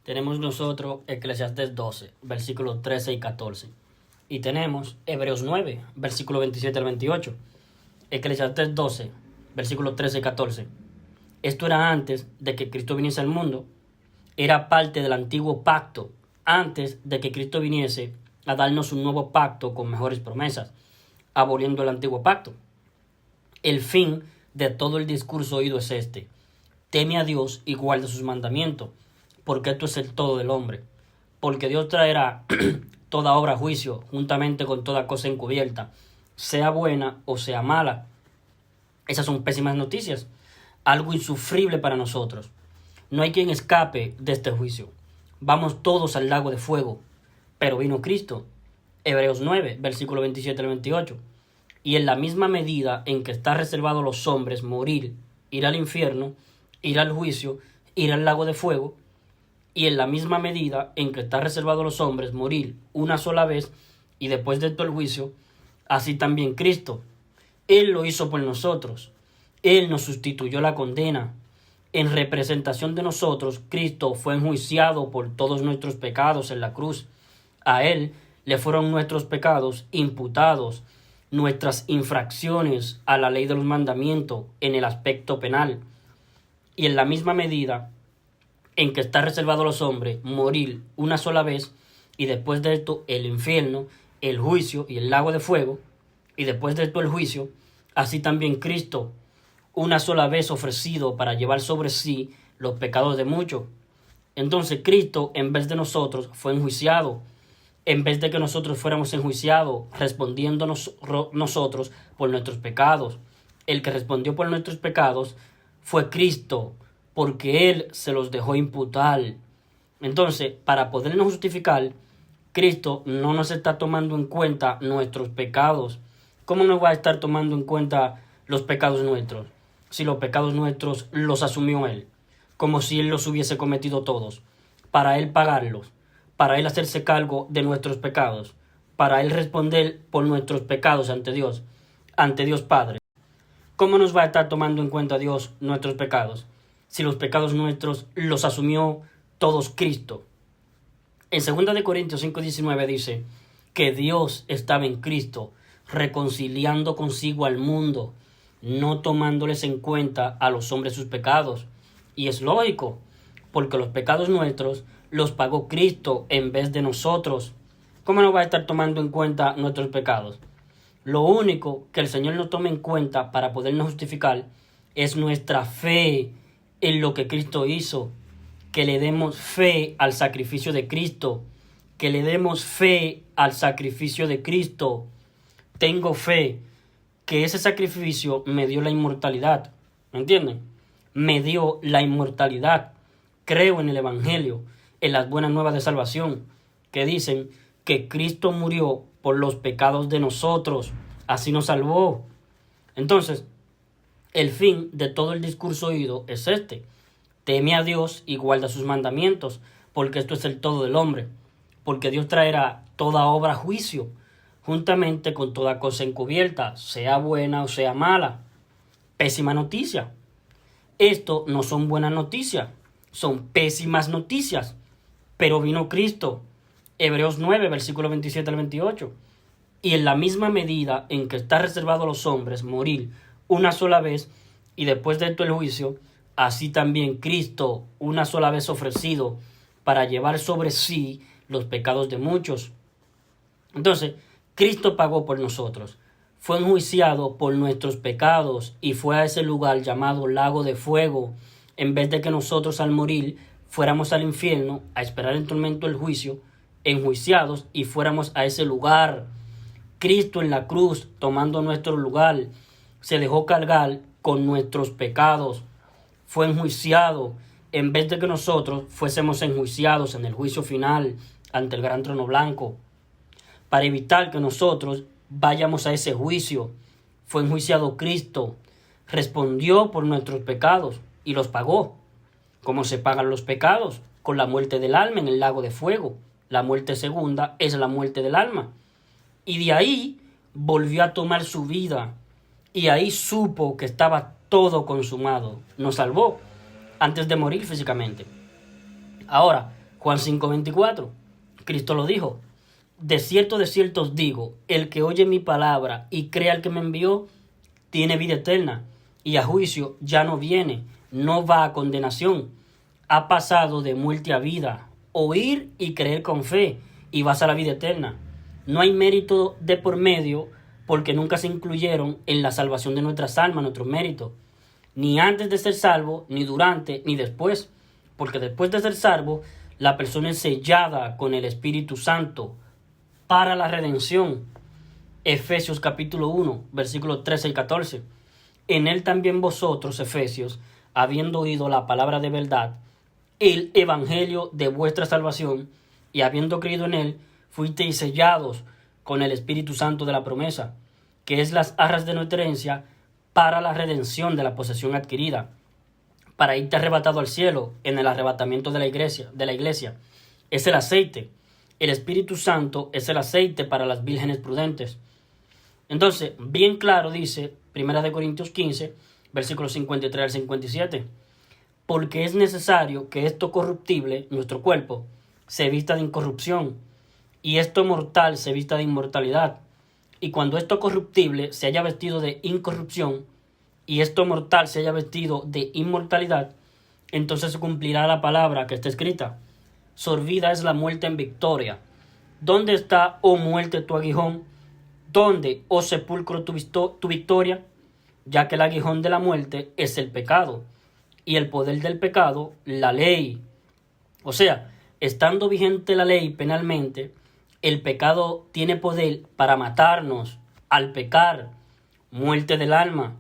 tenemos nosotros Eclesiastés 12, versículos 13 y 14. Y tenemos Hebreos 9, versículo 27 al 28. Eclesiastés 12, versículos 13 y 14. Esto era antes de que Cristo viniese al mundo. Era parte del antiguo pacto, antes de que Cristo viniese a darnos un nuevo pacto con mejores promesas, aboliendo el antiguo pacto. El fin de todo el discurso oído es este: teme a Dios y guarda sus mandamientos, porque esto es el todo del hombre. Porque Dios traerá toda obra a juicio, juntamente con toda cosa encubierta, sea buena o sea mala. Esas son pésimas noticias, algo insufrible para nosotros. No hay quien escape de este juicio. Vamos todos al lago de fuego. Pero vino Cristo. Hebreos 9, versículo 27 al 28. Y en la misma medida en que está reservado a los hombres morir, ir al infierno, ir al juicio, ir al lago de fuego, y en la misma medida en que está reservado a los hombres morir una sola vez y después de todo el juicio, así también Cristo. Él lo hizo por nosotros. Él nos sustituyó la condena. En representación de nosotros, Cristo fue enjuiciado por todos nuestros pecados en la cruz. A Él le fueron nuestros pecados imputados, nuestras infracciones a la ley de los mandamientos en el aspecto penal. Y en la misma medida en que está reservado a los hombres morir una sola vez, y después de esto el infierno, el juicio y el lago de fuego, y después de esto el juicio, así también Cristo, una sola vez ofrecido para llevar sobre sí los pecados de muchos. Entonces Cristo, en vez de nosotros, fue enjuiciado. En vez de que nosotros fuéramos enjuiciados, respondiendo nosotros por nuestros pecados. El que respondió por nuestros pecados fue Cristo, porque Él se los dejó imputar. Entonces, para podernos justificar, Cristo no nos está tomando en cuenta nuestros pecados. ¿Cómo nos va a estar tomando en cuenta los pecados nuestros? Si los pecados nuestros los asumió Él, como si Él los hubiese cometido todos, para Él pagarlos, para Él hacerse cargo de nuestros pecados, para Él responder por nuestros pecados ante Dios Padre. ¿Cómo nos va a estar tomando en cuenta Dios nuestros pecados, si los pecados nuestros los asumió todos Cristo? En 2 Corintios 5:19 dice que Dios estaba en Cristo, reconciliando consigo al mundo, no tomándoles en cuenta a los hombres sus pecados. Y es lógico, porque los pecados nuestros los pagó Cristo en vez de nosotros. ¿Cómo no va a estar tomando en cuenta nuestros pecados? Lo único que el Señor nos toma en cuenta para podernos justificar es nuestra fe en lo que Cristo hizo. Que le demos fe al sacrificio de Cristo. Que le demos fe al sacrificio de Cristo. Tengo fe que ese sacrificio me dio la inmortalidad. ¿Me entienden? Me dio la inmortalidad. Creo en el Evangelio, en las buenas nuevas de salvación, que dicen que Cristo murió por los pecados de nosotros. Así nos salvó. Entonces, el fin de todo el discurso oído es este: teme a Dios y guarda sus mandamientos, porque esto es el todo del hombre. Porque Dios traerá toda obra a juicio, juntamente con toda cosa encubierta, sea buena o sea mala. Pésima noticia. Esto no son buenas noticias, son pésimas noticias. Pero vino Cristo. Hebreos 9, versículo 27 al 28. Y en la misma medida en que está reservado a los hombres morir una sola vez y después de esto el juicio, así también Cristo, una sola vez ofrecido para llevar sobre sí los pecados de muchos. Entonces, Cristo pagó por nosotros, fue enjuiciado por nuestros pecados y fue a ese lugar llamado lago de fuego, en vez de que nosotros al morir fuéramos al infierno a esperar en tormento el juicio, enjuiciados y fuéramos a ese lugar. Cristo en la cruz, tomando nuestro lugar, se dejó cargar con nuestros pecados, fue enjuiciado en vez de que nosotros fuésemos enjuiciados en el juicio final ante el gran trono blanco. Para evitar que nosotros vayamos a ese juicio, fue enjuiciado Cristo, respondió por nuestros pecados y los pagó. ¿Cómo se pagan los pecados? Con la muerte del alma en el lago de fuego. La muerte segunda es la muerte del alma. Y de ahí volvió a tomar su vida. Y ahí supo que estaba todo consumado. Nos salvó antes de morir físicamente. Ahora, Juan 5:24. Cristo lo dijo. De cierto os digo, el que oye mi palabra y cree al que me envió, tiene vida eterna, y a juicio ya no viene, no va a condenación. Ha pasado de muerte a vida. Oír y creer con fe, y vas a la vida eterna. No hay mérito de por medio, porque nunca se incluyeron en la salvación de nuestras almas, nuestros méritos. Ni antes de ser salvo, ni durante, ni después. Porque después de ser salvo, la persona es sellada con el Espíritu Santo para la redención. Efesios capítulo 1, versículos 13 y 14. En él también vosotros, Efesios, habiendo oído la palabra de verdad, el evangelio de vuestra salvación, y habiendo creído en él, fuisteis sellados con el Espíritu Santo de la promesa, que es las arras de nuestra herencia, para la redención de la posesión adquirida, para irte arrebatado al cielo en el arrebatamiento de la iglesia. Es el aceite. El Espíritu Santo es el aceite para las vírgenes prudentes. Entonces, bien claro dice 1 Corintios 15, versículos 53 al 57. Porque es necesario que esto corruptible, nuestro cuerpo, se vista de incorrupción, y esto mortal se vista de inmortalidad. Y cuando esto corruptible se haya vestido de incorrupción, y esto mortal se haya vestido de inmortalidad, entonces se cumplirá la palabra que está escrita. Sorbida es la muerte en victoria. ¿Dónde está, oh muerte, tu aguijón? ¿Dónde, oh sepulcro, tu victoria? Ya que el aguijón de la muerte es el pecado, y el poder del pecado, la ley. O sea, estando vigente la ley penalmente, el pecado tiene poder para matarnos al pecar. Muerte del alma.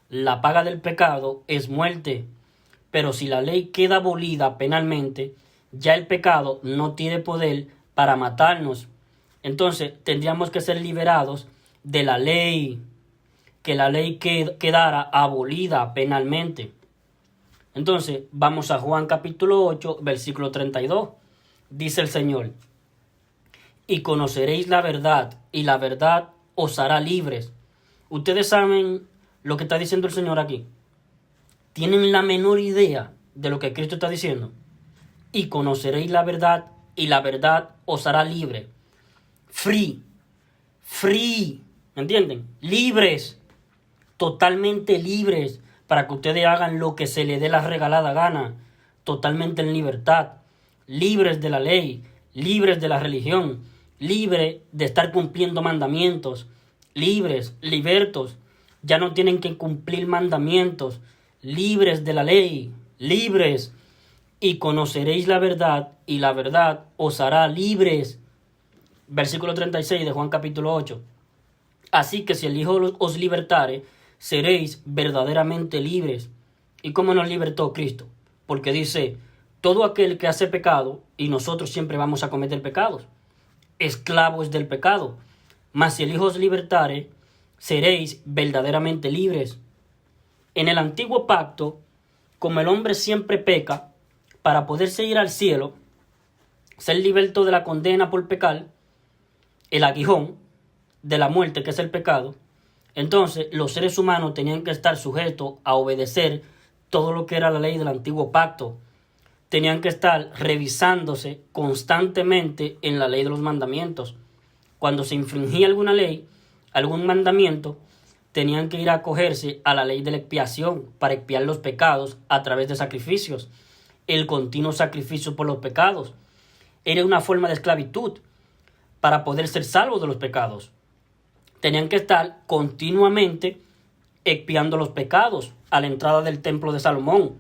La paga del pecado es muerte. Pero si la ley queda abolida penalmente, ya el pecado no tiene poder para matarnos. Entonces tendríamos que ser liberados de la ley, que la ley quedara abolida penalmente. Entonces vamos a Juan capítulo 8, versículo 32. Dice el Señor: y conoceréis la verdad, y la verdad os hará libres. Ustedes saben lo que está diciendo el Señor aquí. ¿Tienen la menor idea de lo que Cristo está diciendo? Y conoceréis la verdad, y la verdad os hará libre. Free. ¿Entienden? Libres. Totalmente libres, para que ustedes hagan lo que se les dé la regalada gana. Totalmente en libertad. Libres de la ley. Libres de la religión. Libres de estar cumpliendo mandamientos. Libres, libertos. Ya no tienen que cumplir mandamientos. Libres de la ley. Libres. Y conoceréis la verdad, y la verdad os hará libres. Versículo 36 de Juan capítulo 8. Así que si el Hijo os libertare, seréis verdaderamente libres. ¿Y cómo nos libertó Cristo? Porque dice: todo aquel que hace pecado, y nosotros siempre vamos a cometer pecados, esclavos del pecado. Mas si el Hijo os libertare, seréis verdaderamente libres. En el antiguo pacto, como el hombre siempre peca, para poderse ir al cielo, ser liberto de la condena por pecar, el aguijón de la muerte, que es el pecado, entonces los seres humanos tenían que estar sujetos a obedecer todo lo que era la ley del antiguo pacto. Tenían que estar revisándose constantemente en la ley de los mandamientos. Cuando se infringía alguna ley, algún mandamiento, tenían que ir a acogerse a la ley de la expiación para expiar los pecados a través de sacrificios. El continuo sacrificio por los pecados era una forma de esclavitud para poder ser salvos de los pecados. Tenían que estar continuamente expiando los pecados a la entrada del templo de Salomón,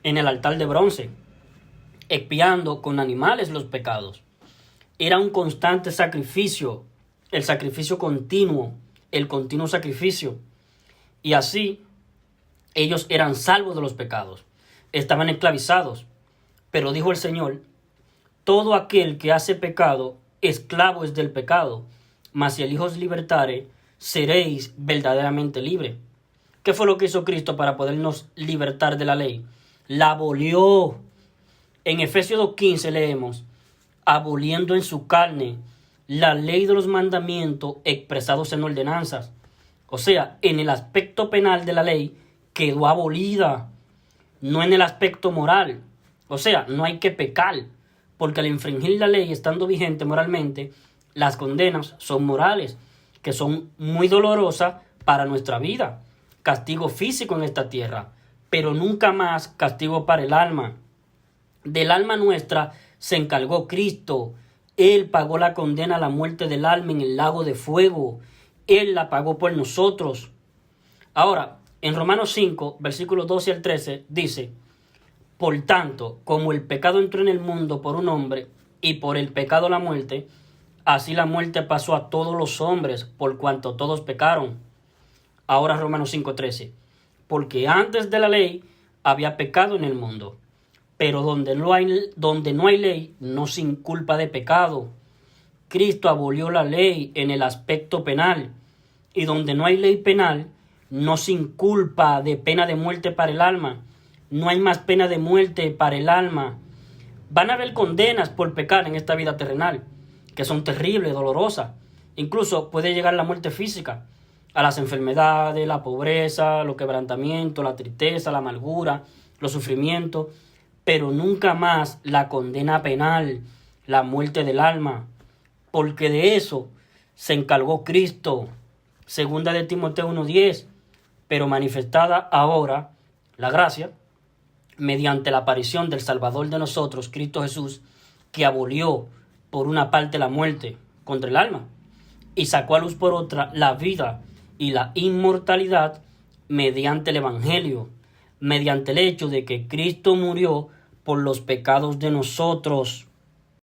en el altar de bronce, expiando con animales los pecados. Era un constante sacrificio, el sacrificio continuo, el continuo sacrificio. Y así ellos eran salvos de los pecados. Estaban esclavizados. Pero dijo el Señor: todo aquel que hace pecado, esclavo es del pecado. Mas si el Hijo os libertare, seréis verdaderamente libres. ¿Qué fue lo que hizo Cristo para podernos libertar de la ley? La abolió. En Efesios 2:15 leemos: aboliendo en su carne la ley de los mandamientos expresados en ordenanzas. O sea, en el aspecto penal de la ley quedó abolida, no en el aspecto moral. O sea, no hay que pecar, porque al infringir la ley estando vigente moralmente, las condenas son morales, que son muy dolorosas para nuestra vida. Castigo físico en esta tierra, pero nunca más castigo para el alma. Del alma nuestra se encargó Cristo. Él pagó la condena a la muerte del alma en el lago de fuego. Él la pagó por nosotros. Ahora, en Romanos 5, versículos 12 al 13, dice: por tanto, como el pecado entró en el mundo por un hombre, y por el pecado la muerte, así la muerte pasó a todos los hombres, por cuanto todos pecaron. Ahora Romanos 5:13, porque antes de la ley había pecado en el mundo, pero donde no hay ley no se inculpa de pecado. Cristo abolió la ley en el aspecto penal, y donde no hay ley penal no se inculpa de pena de muerte para el alma. No hay más pena de muerte para el alma. Van a haber condenas por pecar en esta vida terrenal, que son terribles, dolorosas. Incluso puede llegar la muerte física, a las enfermedades, la pobreza, los quebrantamientos, la tristeza, la amargura, los sufrimientos, pero nunca más la condena penal, la muerte del alma, porque de eso se encargó Cristo. Segunda de Timoteo 1:10, pero manifestada ahora la gracia mediante la aparición del Salvador de nosotros, Cristo Jesús, que abolió por una parte la muerte contra el alma y sacó a luz por otra la vida y la inmortalidad mediante el Evangelio, mediante el hecho de que Cristo murió por los pecados de nosotros.